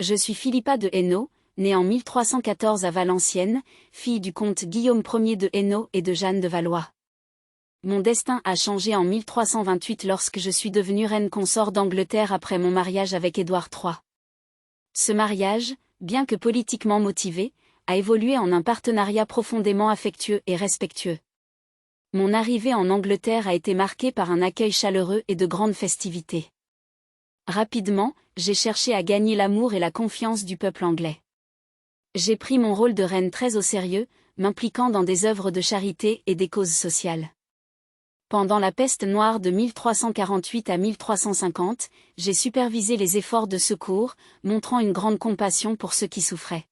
Je suis Philippa de Hainaut, née en 1314 à Valenciennes, fille du comte Guillaume Ier de Hainaut et de Jeanne de Valois. Mon destin a changé en 1328 lorsque je suis devenue reine consort d'Angleterre après mon mariage avec Édouard III. Ce mariage, bien que politiquement motivé, a évolué en un partenariat profondément affectueux et respectueux. Mon arrivée en Angleterre a été marquée par un accueil chaleureux et de grandes festivités. Rapidement, j'ai cherché à gagner l'amour et la confiance du peuple anglais. J'ai pris mon rôle de reine très au sérieux, m'impliquant dans des œuvres de charité et des causes sociales. Pendant la peste noire de 1348 à 1350, j'ai supervisé les efforts de secours, montrant une grande compassion pour ceux qui souffraient.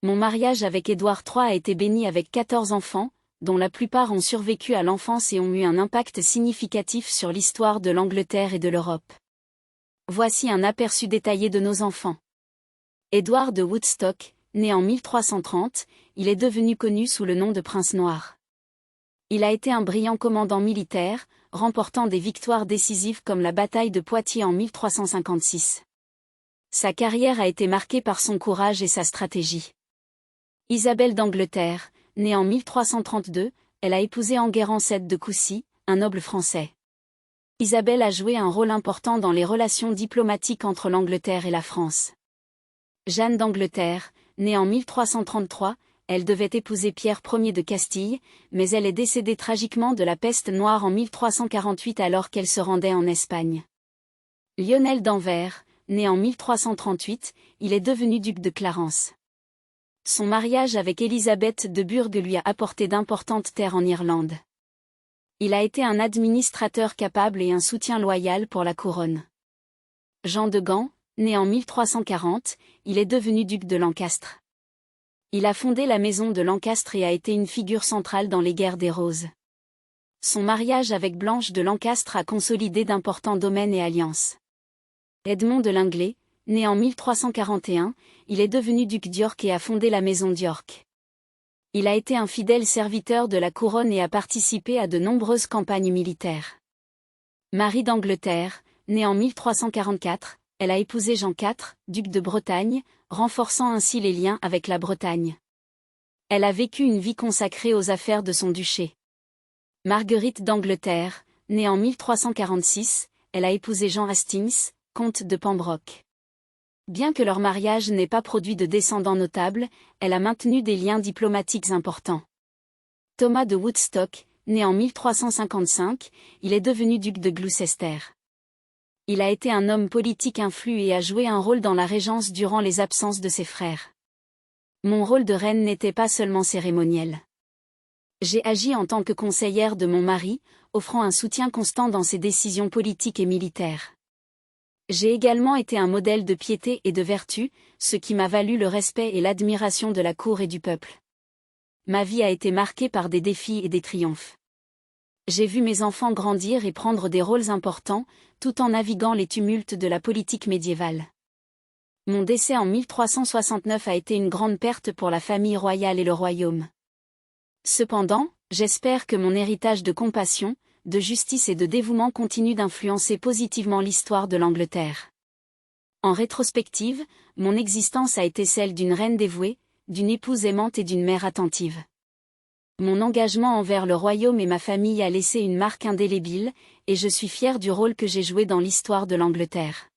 Mon mariage avec Édouard III a été béni avec 14 enfants, dont la plupart ont survécu à l'enfance et ont eu un impact significatif sur l'histoire de l'Angleterre et de l'Europe. Voici un aperçu détaillé de nos enfants. Édouard de Woodstock, né en 1330, il est devenu connu sous le nom de Prince Noir. Il a été un brillant commandant militaire, remportant des victoires décisives comme la bataille de Poitiers en 1356. Sa carrière a été marquée par son courage et sa stratégie. Isabelle d'Angleterre, née en 1332, elle a épousé Enguerrand VII de Coucy, un noble français. Isabelle a joué un rôle important dans les relations diplomatiques entre l'Angleterre et la France. Jeanne d'Angleterre, née en 1333, elle devait épouser Pierre Ier de Castille, mais elle est décédée tragiquement de la peste noire en 1348 alors qu'elle se rendait en Espagne. Lionel d'Anvers, né en 1338, il est devenu duc de Clarence. Son mariage avec Élisabeth de Burgh lui a apporté d'importantes terres en Irlande. Il a été un administrateur capable et un soutien loyal pour la couronne. Jean de Gand, né en 1340, il est devenu duc de Lancastre. Il a fondé la maison de Lancastre et a été une figure centrale dans les guerres des Roses. Son mariage avec Blanche de Lancastre a consolidé d'importants domaines et alliances. Edmond de Lingley, né en 1341, il est devenu duc d'York et a fondé la maison d'York. Il a été un fidèle serviteur de la couronne et a participé à de nombreuses campagnes militaires. Marie d'Angleterre, née en 1344, elle a épousé Jean IV, duc de Bretagne, renforçant ainsi les liens avec la Bretagne. Elle a vécu une vie consacrée aux affaires de son duché. Marguerite d'Angleterre, née en 1346, elle a épousé Jean Hastings, comte de Pembroke. Bien que leur mariage n'ait pas produit de descendants notables, elle a maintenu des liens diplomatiques importants. Thomas de Woodstock, né en 1355, il est devenu duc de Gloucester. Il a été un homme politique influent et a joué un rôle dans la régence durant les absences de ses frères. Mon rôle de reine n'était pas seulement cérémoniel. J'ai agi en tant que conseillère de mon mari, offrant un soutien constant dans ses décisions politiques et militaires. J'ai également été un modèle de piété et de vertu, ce qui m'a valu le respect et l'admiration de la cour et du peuple. Ma vie a été marquée par des défis et des triomphes. J'ai vu mes enfants grandir et prendre des rôles importants, tout en naviguant les tumultes de la politique médiévale. Mon décès en 1369 a été une grande perte pour la famille royale et le royaume. Cependant, j'espère que mon héritage de compassion, de justice et de dévouement continue d'influencer positivement l'histoire de l'Angleterre. En rétrospective, mon existence a été celle d'une reine dévouée, d'une épouse aimante et d'une mère attentive. Mon engagement envers le royaume et ma famille a laissé une marque indélébile, et je suis fière du rôle que j'ai joué dans l'histoire de l'Angleterre.